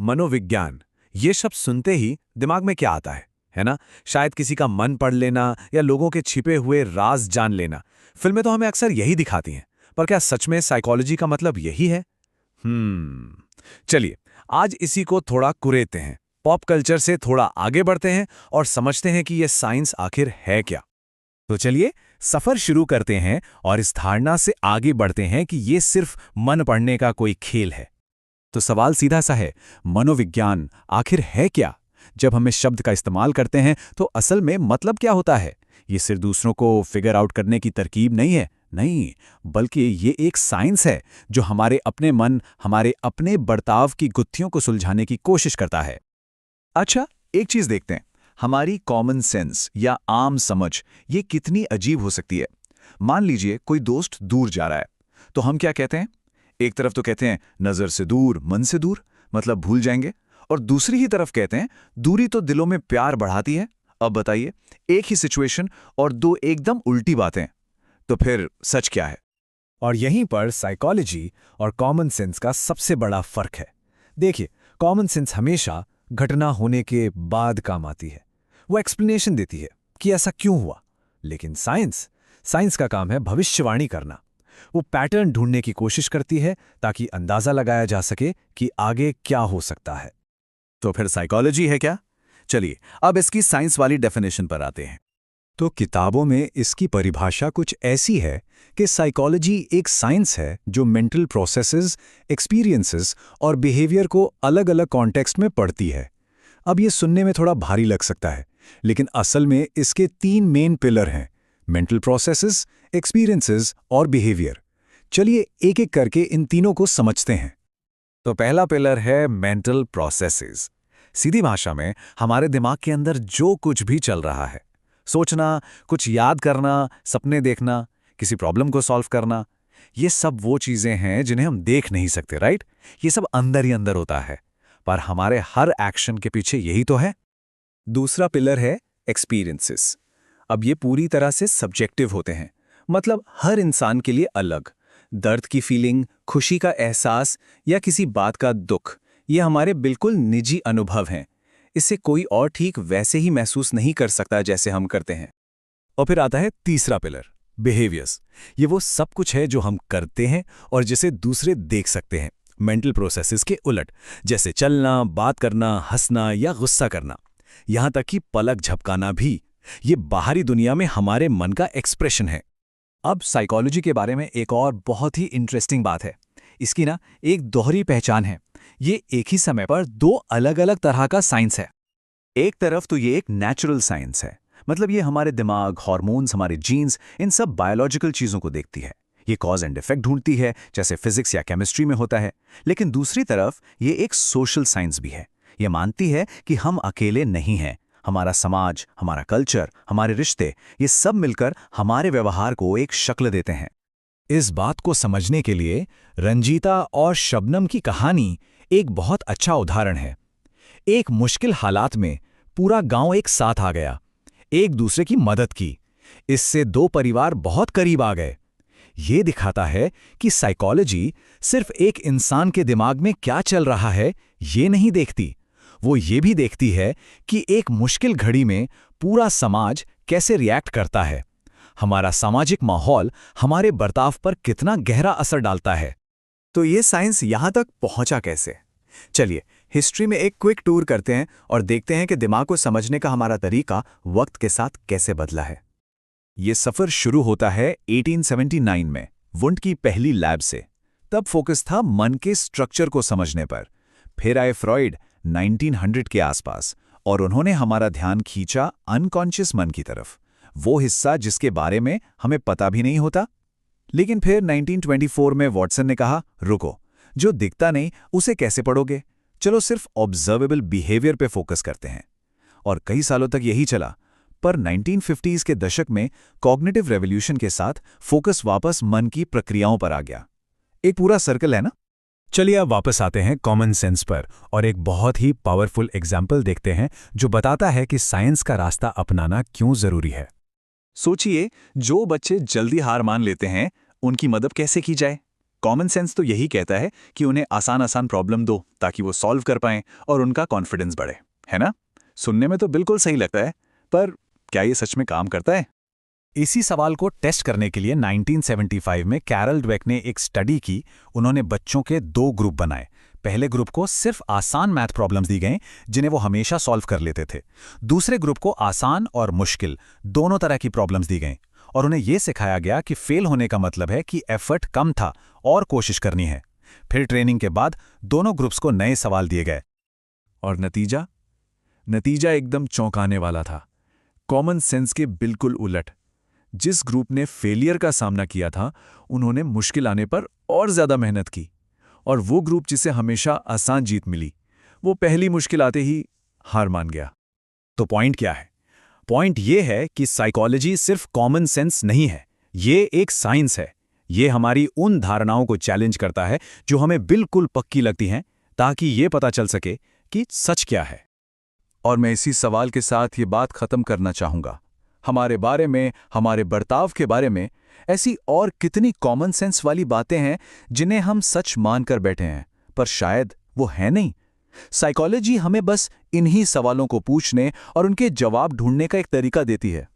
मनोविज्ञान, ये शब्द सुनते ही दिमाग में क्या आता है ना? शायद किसी का मन पढ़ लेना या लोगों के छिपे हुए राज जान लेना। फिल्में तो हमें अक्सर यही दिखाती हैं, पर क्या सच में साइकोलॉजी का मतलब यही है? चलिए, आज इसी को थोड़ा कुरेदते हैं, पॉप कल्चर से थोड़ा आगे बढ़ते हैं और समझते हैं कि ये साइंस आखिर है क्या। तो चलिए सफर शुरू करते हैं और इस धारणा से आगे बढ़ते हैं कि ये सिर्फ मन पढ़ने का कोई खेल है। तो सवाल सीधा सा है, मनोविज्ञान आखिर है क्या? जब हम इस शब्द का इस्तेमाल करते हैं तो असल में मतलब क्या होता है? ये सिर्फ दूसरों को फिगर आउट करने की तरकीब नहीं है, नहीं, बल्कि ये एक साइंस है जो हमारे अपने मन, हमारे अपने बर्ताव की गुत्थियों को सुलझाने की कोशिश करता है। अच्छा, एक चीज देखते हैं, हमारी कॉमन सेंस या आम समझ ये कितनी अजीब हो सकती है। मान लीजिए कोई दोस्त दूर जा रहा है, तो हम क्या कहते हैं? एक तरफ तो कहते हैं नजर से दूर मन से दूर, मतलब भूल जाएंगे, और दूसरी ही तरफ कहते हैं दूरी तो दिलों में प्यार बढ़ाती है। अब बताइए, एक ही सिचुएशन और दो एकदम उल्टी बातें, तो फिर सच क्या है? और यहीं पर साइकोलॉजी और कॉमन सेंस का सबसे बड़ा फर्क है। देखिए, कॉमन सेंस हमेशा घटना होने के बाद काम आती है, वो एक्सप्लेनेशन देती है कि ऐसा क्यों हुआ। लेकिन साइंस का काम है भविष्यवाणी करना। वो पैटर्न ढूंढने की कोशिश करती है ताकि अंदाजा लगाया जा सके कि आगे क्या हो सकता है। तो फिर साइकोलॉजी है क्या? चलिए अब इसकी साइंस वाली डेफिनेशन पर आते हैं। तो किताबों में इसकी परिभाषा कुछ ऐसी है कि साइकोलॉजी एक साइंस है जो मेंटल प्रोसेसेस, एक्सपीरियंसेस और बिहेवियर को अलग अलग कॉन्टेक्स्ट में पढ़ती है। अब ये सुनने में थोड़ा भारी लग सकता है, लेकिन असल में इसके 3 मेन पिलर हैं: मेंटल प्रोसेसेस, एक्सपीरियंसेस और बिहेवियर। चलिए एक एक करके इन तीनों को समझते हैं। तो पहला पिलर है मेंटल प्रोसेसेस। सीधी भाषा में हमारे दिमाग के अंदर जो कुछ भी चल रहा है, सोचना, कुछ याद करना, सपने देखना, किसी प्रॉब्लम को सॉल्व करना, ये सब वो चीजें हैं जिन्हें हम देख नहीं सकते, राइट? ये सब अंदर ही अंदर होता है, पर हमारे हर एक्शन के पीछे यही तो है। दूसरा पिलर है एक्सपीरियंसेस। अब ये पूरी तरह से सब्जेक्टिव होते हैं, मतलब हर इंसान के लिए अलग। दर्द की फीलिंग, खुशी का एहसास या किसी बात का दुख, ये हमारे बिल्कुल निजी अनुभव हैं। इसे कोई और ठीक वैसे ही महसूस नहीं कर सकता जैसे हम करते हैं। और फिर आता है तीसरा पिलर, बिहेवियर्स। ये वो सब कुछ है जो हम करते हैं और जिसे दूसरे देख सकते हैं, मेंटल प्रोसेसेस के उलट, जैसे चलना, बात करना, हंसना या गुस्सा करना, यहां तक कि पलक झपकाना भी। ये बाहरी दुनिया में हमारे मन का एक्सप्रेशन है। अब साइकोलॉजी के बारे में एक और बहुत ही इंटरेस्टिंग बात है। इसकी एक दोहरी पहचान है। ये एक ही समय पर 2 अलग-अलग तरह का साइंस है। एक तरफ तो ये एक नेचुरल साइंस है, मतलब ये हमारे दिमाग, हार्मोन्स, हमारे जीन्स, इन सब बायोलॉजिकल चीजों को देखती है। ये कॉज एंड इफेक्ट ढूंढती है, जैसे फिजिक्स या केमिस्ट्री में होता है। लेकिन दूसरी तरफ ये एक सोशल साइंस भी है। ये मानती है कि हम अकेले नहीं हैं। हमारा समाज, हमारा कल्चर, हमारे रिश्ते, ये सब मिलकर हमारे व्यवहार को एक शक्ल देते हैं। इस बात को समझने के लिए रंजीता और शबनम की कहानी एक बहुत अच्छा उदाहरण है। एक मुश्किल हालात में पूरा गांव एक साथ आ गया, एक दूसरे की मदद की। इससे 2 परिवार बहुत करीब आ गए। ये दिखाता है कि साइकोलॉजी सिर्फ एक इंसान के दिमाग में क्या चल रहा है ये नहीं देखती, वो ये भी देखती है कि एक मुश्किल घड़ी में पूरा समाज कैसे रिएक्ट करता है। हमारा सामाजिक माहौल हमारे बर्ताव पर कितना गहरा असर डालता है। तो ये साइंस यहां तक पहुंचा कैसे? चलिए हिस्ट्री में एक क्विक टूर करते हैं और देखते हैं कि दिमाग को समझने का हमारा तरीका वक्त के साथ कैसे बदला है। ये सफर शुरू होता है 1879 में वुंड की पहली लैब से। तब फोकस था मन के स्ट्रक्चर को समझने पर। फिर आए फ्रॉइड 1900 के आसपास, और उन्होंने हमारा ध्यान खींचा अनकॉन्शियस मन की तरफ, वो हिस्सा जिसके बारे में हमें पता भी नहीं होता। लेकिन फिर 1924 में वॉटसन ने कहा, रुको, जो दिखता नहीं उसे कैसे पढ़ोगे, चलो सिर्फ ऑब्जर्वेबल बिहेवियर पे फोकस करते हैं। और कई सालों तक यही चला, पर 1950s के दशक में कॉग्निटिव रेवोल्यूशन के साथ फोकस वापस मन की प्रक्रियाओं पर आ गया। एक पूरा सर्कल है ना? चलिए अब वापस आते हैं कॉमन सेंस पर और एक बहुत ही पावरफुल एग्जाम्पल देखते हैं जो बताता है कि साइंस का रास्ता अपनाना क्यों जरूरी है। सोचिए, जो बच्चे जल्दी हार मान लेते हैं उनकी मदद कैसे की जाए? कॉमन सेंस तो यही कहता है कि उन्हें आसान आसान प्रॉब्लम दो ताकि वो सॉल्व कर पाएं और उनका कॉन्फिडेंस बढ़े, है ना? सुनने में तो बिल्कुल सही लगता है, पर क्या ये सच में काम करता है? इसी सवाल को टेस्ट करने के लिए 1975 में कैरल ड्वेक ने एक स्टडी की। उन्होंने बच्चों के 2 ग्रुप बनाए। पहले ग्रुप को सिर्फ आसान मैथ प्रॉब्लम्स दी गईं जिन्हें वो हमेशा सॉल्व कर लेते थे। दूसरे ग्रुप को आसान और मुश्किल दोनों तरह की प्रॉब्लम्स दी गईं और उन्हें यह सिखाया गया कि फेल होने का मतलब है कि एफर्ट कम था और कोशिश करनी है। फिर ट्रेनिंग के बाद दोनों ग्रुप्स को नए सवाल दिए गए। और नतीजा एकदम चौंकाने वाला था। कॉमन सेंस के बिल्कुल उलट। जिस ग्रुप ने फेलियर का सामना किया था, उन्होंने मुश्किल आने पर और ज्यादा मेहनत की, और वो ग्रुप जिसे हमेशा आसान जीत मिली, वो पहली मुश्किल आते ही हार मान गया। तो पॉइंट क्या है? पॉइंट ये है कि साइकोलॉजी सिर्फ कॉमन सेंस नहीं है, ये एक साइंस है। ये हमारी उन धारणाओं को चैलेंज करता है जो हमें बिल्कुल पक्की लगती हैं, ताकि ये पता चल सके कि सच क्या है। और मैं इसी सवाल के साथ ये बात खत्म करना चाहूंगा। हमारे बारे में, हमारे बर्ताव के बारे में ऐसी और कितनी कॉमन सेंस वाली बातें हैं जिन्हें हम सच मानकर बैठे हैं, पर शायद वो है नहीं। साइकोलॉजी हमें बस इन्हीं सवालों को पूछने और उनके जवाब ढूंढने का एक तरीका देती है।